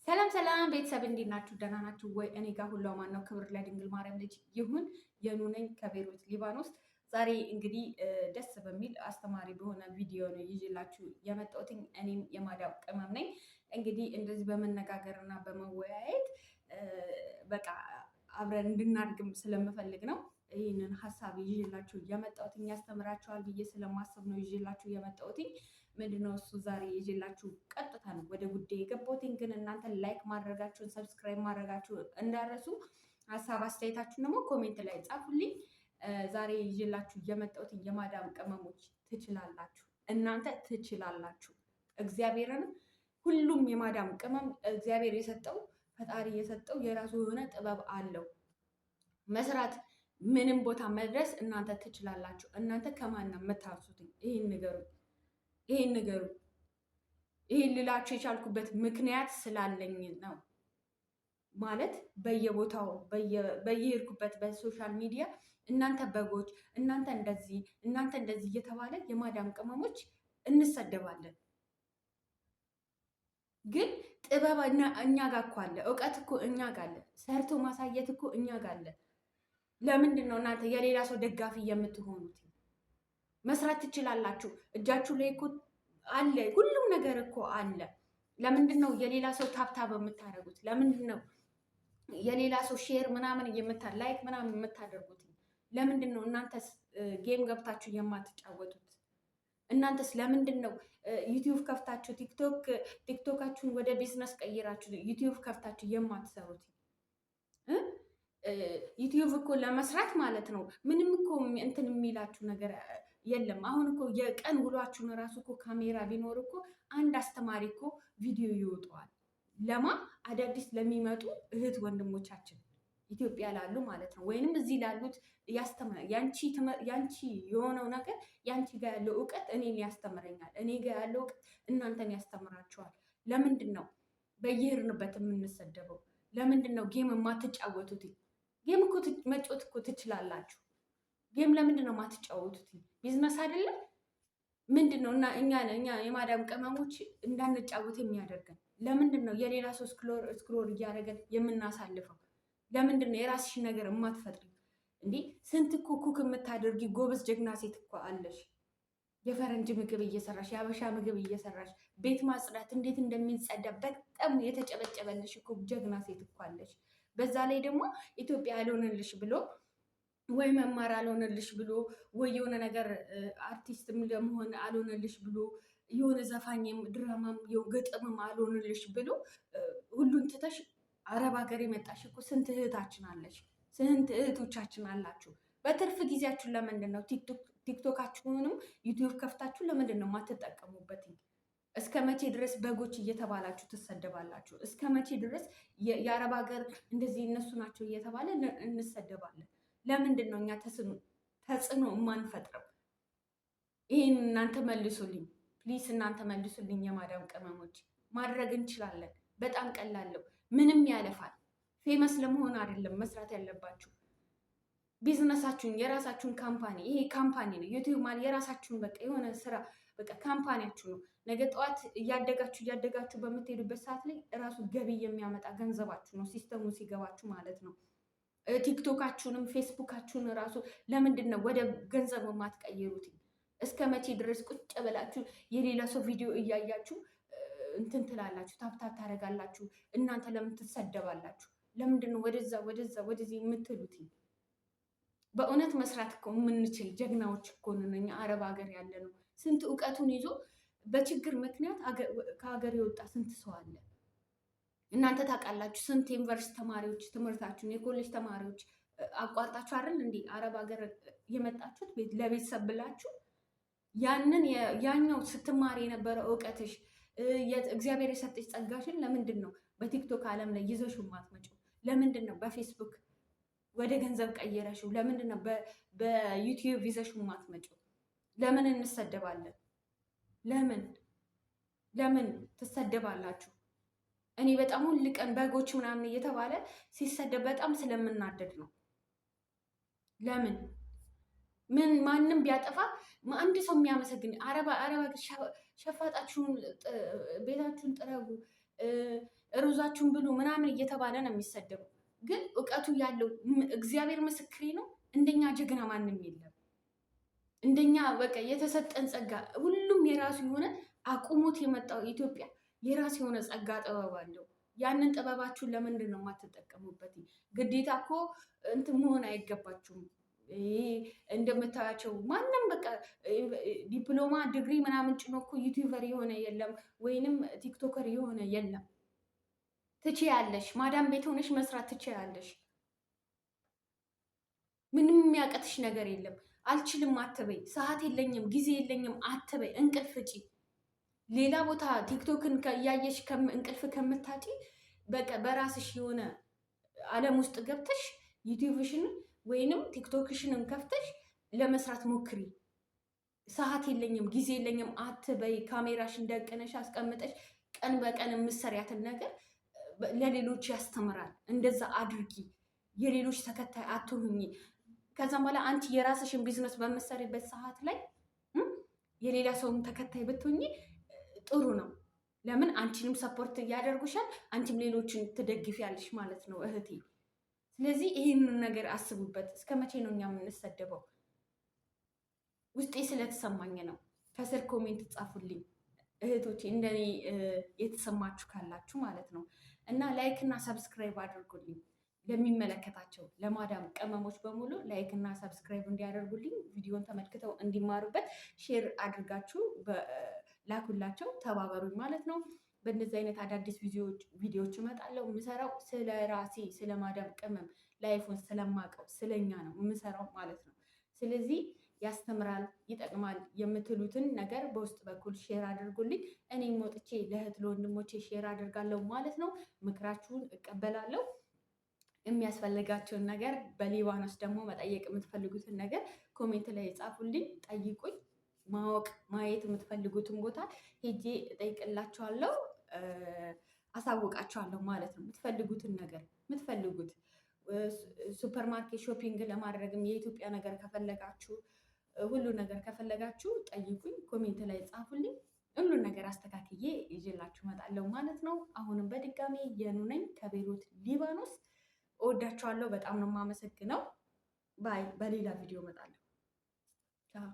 ሰላም ሰላም ቤተሰብ እንዴት ናችሁ? ደህና ናችሁ ወይ? እኔ ጋር ሁሉ አማን ነው። ክብር ለድንግል ማርያም ልጅ ይሁን። የኑ ነኝ ከቤይሩት ሊባኖስ። ዛሬ እንግዲህ ደስ በሚል አስተማሪ በሆነ ቪዲዮ ነው ይዤላችሁ የመጣሁት። እኔም የማዳም ቅመም ነኝ። እንግዲህ እንደዚህ በመነጋገር እና በመወያየት በቃ አብረን እንድናድግም ስለምፈልግ ነው ይህንን ሀሳብ ይዤላችሁ የመጣሁት። ያስተምራችኋል ብዬ ስለማስብ ነው ይዤላችሁ የመጣሁት። ምንድነው እሱ ዛሬ ይዤላችሁ ቀጥታ ነው ወደ ጉዳይ የገባሁት። ግን እናንተ ላይክ ማድረጋችሁን ሰብስክራይብ ማድረጋችሁን እንዳረሱ፣ ሀሳብ አስተያየታችሁን ደግሞ ኮሜንት ላይ ጻፉልኝ። ዛሬ ይዤላችሁ የመጣሁት የማዳም ቅመሞች ትችላላችሁ፣ እናንተ ትችላላችሁ። እግዚአብሔርን ሁሉም የማዳም ቅመም እግዚአብሔር የሰጠው ፈጣሪ የሰጠው የራሱ የሆነ ጥበብ አለው። መስራት ምንም ቦታ መድረስ እናንተ ትችላላችሁ። እናንተ ከማን ነው የምታርሱት? ይሄን ንገሩ። ይሄን ልላችሁ የቻልኩበት ምክንያት ስላለኝ ነው። ማለት በየቦታው በየሄድኩበት በሶሻል ሚዲያ እናንተ በጎች፣ እናንተ እንደዚህ እየተባለ የማዳም ቅመሞች እንሰደባለን። ግን ጥበብ እኛ ጋር እኮ አለ፣ እውቀት እኮ እኛ ጋር አለ፣ ሰርቶ ማሳየት እኮ እኛ ጋር አለ። ለምንድን ነው እናንተ የሌላ ሰው ደጋፊ የምትሆኑት? መስራት ትችላላችሁ። እጃችሁ ላይ እኮ አለ፣ ሁሉም ነገር እኮ አለ። ለምንድን ነው የሌላ ሰው ታብታብ የምታደርጉት? ለምንድን ነው የሌላ ሰው ሼር ምናምን ላይክ ምናምን የምታደርጉት? ለምንድን ነው እናንተስ ጌም ገብታችሁ የማትጫወቱት? እናንተስ ለምንድን ነው ዩቲዩብ ከፍታችሁ ቲክቶካችሁን ወደ ቢዝነስ ቀይራችሁ ዩቲዩብ ከፍታችሁ የማትሰሩት? ዩቲዩብ እኮ ለመስራት ማለት ነው ምንም እኮ እንትን የሚላችሁ ነገር የለም። አሁን እኮ የቀን ውሏችሁን እራሱ እኮ ካሜራ ቢኖር እኮ አንድ አስተማሪ እኮ ቪዲዮ ይወጣዋል። አዳዲስ ለሚመጡ እህት ወንድሞቻችን ኢትዮጵያ ላሉ ማለት ነው፣ ወይንም እዚህ ላሉት ያንቺ የሆነው ነገር ያንቺ ጋር ያለው እውቀት እኔን ያስተምረኛል፣ እኔ ጋር ያለው እውቀት እናንተን ያስተምራችኋል። ለምንድን ነው በየሄድንበት የምንሰደበው? ለምንድን ነው ጌም የማትጫወቱት? ጌም እኮ መጫወት እኮ ትችላላችሁ። ጌም ለምንድን ነው የማትጫወቱት? ቢዝነስ አይደለም ምንድን ነው? እና እኛ የማዳም ቅመሞች እንዳንጫወት የሚያደርገን ለምንድን ነው? የሌላ ሰው ስክሮል እያደረገን የምናሳልፈው ለምንድን ነው? የራስሽ ነገር የማትፈጥሪ እንዲህ ስንት እኮ ኩክ የምታደርጊ ጎበዝ ጀግና ሴት እኮ አለሽ። የፈረንጅ ምግብ እየሰራሽ የአበሻ ምግብ እየሰራሽ ቤት ማጽዳት እንዴት እንደሚጸዳ በጣም የተጨበጨበልሽ እኮ ጀግና ሴት እኮ አለሽ። በዛ ላይ ደግሞ ኢትዮጵያ ያልሆነልሽ ብሎ ወይ መማር አልሆነልሽ ብሎ ወይ የሆነ ነገር አርቲስትም ለመሆን አልሆነልሽ ብሎ የሆነ ዘፋኝም ድራማም ግጥምም አልሆነልሽ ብሎ ሁሉን ትተሽ አረብ ሀገር የመጣሽ እኮ ስንት እህታችን አለሽ፣ ስንት እህቶቻችን አላችሁ። በትርፍ ጊዜያችሁን ለምንድን ነው ቲክቶካችሁንም ዩቲዩብ ከፍታችሁ ለምንድን ነው የማትጠቀሙበት? እስከ መቼ ድረስ በጎች እየተባላችሁ ትሰደባላችሁ? እስከ መቼ ድረስ የአረብ ሀገር እንደዚህ እነሱ ናቸው እየተባለ እንሰደባለን? ለምንድን ነው እኛ ተጽዕኖ የማንፈጥረው? ይህን እናንተ መልሱልኝ ፕሊስ፣ እናንተ መልሱልኝ። የማዳም ቅመሞች ማድረግ እንችላለን። በጣም ቀላለው፣ ምንም ያለፋል። ፌመስ ለመሆን አይደለም መስራት ያለባችሁ። ቢዝነሳችሁን የራሳችሁን ካምፓኒ፣ ይሄ ካምፓኒ ነው ዩቲዩብ ማለት የራሳችሁን በቃ የሆነ ስራ በቃ ካምፓኒያችሁ ነው። ነገ ጠዋት እያደጋችሁ በምትሄዱበት ሰዓት ላይ እራሱ ገቢ የሚያመጣ ገንዘባችሁ ነው፣ ሲስተሙ ሲገባችሁ ማለት ነው። ቲክቶካችሁንም ፌስቡካችሁን እራሱ ለምንድን ነው ወደ ገንዘብ የማትቀይሩት? እስከ መቼ ድረስ ቁጭ ብላችሁ የሌላ ሰው ቪዲዮ እያያችሁ እንትን ትላላችሁ፣ ታብታብ ታደርጋላችሁ? እናንተ ለምን ትሰደባላችሁ? ለምንድን ነው ወደዚህ የምትሉት? በእውነት መስራት እኮ የምንችል ጀግናዎች እኮ ነን እኛ። አረብ ሀገር ያለ ነው ስንት እውቀቱን ይዞ በችግር ምክንያት ከሀገር የወጣ ስንት ሰው አለ። እናንተ ታውቃላችሁ ስንት ዩኒቨርሲቲ ተማሪዎች ትምህርታችሁን የኮሌጅ ተማሪዎች አቋርጣችሁ አይደል እንዴ አረብ ሀገር የመጣችሁት ለቤተሰብ ብላችሁ? ያኛው ስትማሪ የነበረ እውቀትሽ እግዚአብሔር የሰጠች ጸጋሽን ለምንድን ነው በቲክቶክ ዓለም ላይ ይዘሽው ማትመጪው? ለምንድን ነው በፌስቡክ ወደ ገንዘብ ቀይረሽው? ለምንድን ነው በዩቲዩብ ይዘሽው ማትመጪው? ለምን እንሰደባለን? ለምን ትሰደባላችሁ? እኔ በጣም ሁል ቀን በጎች ምናምን እየተባለ ሲሰደብ በጣም ስለምናደድ ነው። ለምን ማንም ቢያጠፋ አንድ ሰው የሚያመሰግን አረባ ሸፋጣችሁን ቤታችሁን ጥረጉ፣ ሩዛችሁን ብሉ ምናምን እየተባለ ነው የሚሰደበው። ግን እውቀቱ ያለው እግዚአብሔር ምስክሬ ነው፣ እንደኛ ጀግና ማንም የለም። እንደኛ በቃ የተሰጠን ጸጋ ሁሉም የራሱ የሆነ አቁሞት የመጣው ኢትዮጵያ የራሱ የሆነ ጸጋ ጥበብ አለው። ያንን ጥበባችሁን ለምንድን ነው የማትጠቀሙበት? ግዴታ እኮ እንትን መሆን አይገባችሁም። እንደምታያቸው ማንም በቃ ዲፕሎማ ዲግሪ ምናምን ጭኖ እኮ ዩቲዩበር የሆነ የለም፣ ወይንም ቲክቶከር የሆነ የለም። ትችያለሽ፣ ማዳም ቤት ሆነሽ መስራት ትችያለሽ። ምንም የሚያቀትሽ ነገር የለም። አልችልም አትበይ፣ ሰዓት የለኝም ጊዜ የለኝም አትበይ፣ እንቅልፍ ጪ። ሌላ ቦታ ቲክቶክን እያየሽ እንቅልፍ ከምታጪ በቃ በራስሽ የሆነ ዓለም ውስጥ ገብተሽ ዩቲዩብሽን ወይንም ቲክቶክሽንም ከፍተሽ ለመስራት ሞክሪ። ሰዓት የለኝም ጊዜ የለኝም አትበይ። ካሜራሽን ደቅነሽ አስቀምጠሽ ቀን በቀን የምትሰሪያትን ነገር ለሌሎች ያስተምራል። እንደዛ አድርጊ። የሌሎች ተከታይ አትሁኚ። ከዛም በኋላ አንቺ የራስሽን ቢዝነስ በምትሰሪበት ሰዓት ላይ የሌላ ሰውም ተከታይ ብትሆኚ ጥሩ ነው። ለምን አንቺንም ሰፖርት እያደርጉሻል፣ አንቺም ሌሎችን ትደግፊያለሽ ማለት ነው እህቴ። ስለዚህ ይህንን ነገር አስቡበት። እስከ መቼ ነው እኛ የምንሰደበው? ውስጤ ስለተሰማኝ ነው። ከስር ኮሜንት ጻፉልኝ እህቶቼ፣ እንደኔ የተሰማችሁ ካላችሁ ማለት ነው። እና ላይክ እና ሰብስክራይብ አድርጉልኝ። ለሚመለከታቸው ለማዳም ቅመሞች በሙሉ ላይክ እና ሰብስክራይብ እንዲያደርጉልኝ፣ ቪዲዮን ተመልክተው እንዲማሩበት ሼር አድርጋችሁ ላኩላቸው፣ ተባበሩኝ ማለት ነው። በእነዚህ አይነት አዳዲስ ቪዲዮዎች እመጣለሁ። የምሰራው ስለ ራሴ ስለ ማዳም ቅመም ላይፉን ስለማቀው ስለኛ ነው የምሰራው ማለት ነው። ስለዚህ ያስተምራል፣ ይጠቅማል የምትሉትን ነገር በውስጥ በኩል ሼር አድርጉልኝ። እኔም ወጥቼ ለእህት ለወንድሞቼ ሼር አድርጋለሁ ማለት ነው። ምክራችሁን እቀበላለሁ። የሚያስፈልጋቸውን ነገር በሊባኖስ ደግሞ መጠየቅ የምትፈልጉትን ነገር ኮሜንት ላይ ጻፉልኝ፣ ጠይቁኝ። ማወቅ ማየት የምትፈልጉትን ቦታ ሄጄ እጠይቅላችኋለሁ፣ አሳውቃችኋለሁ ማለት ነው። የምትፈልጉትን ነገር የምትፈልጉት ሱፐርማርኬት ሾፒንግ ለማድረግም የኢትዮጵያ ነገር ከፈለጋችሁ ሁሉ ነገር ከፈለጋችሁ ጠይቁኝ፣ ኮሜንት ላይ ጻፉልኝ። ሁሉን ነገር አስተካክዬ ይዤላችሁ እመጣለሁ ማለት ነው። አሁንም በድጋሚ የኑ ነኝ ከቤይሩት ሊባኖስ። እወዳችኋለሁ። በጣም ነው የማመሰግነው። ባይ። በሌላ ቪዲዮ እመጣለሁ። ቻው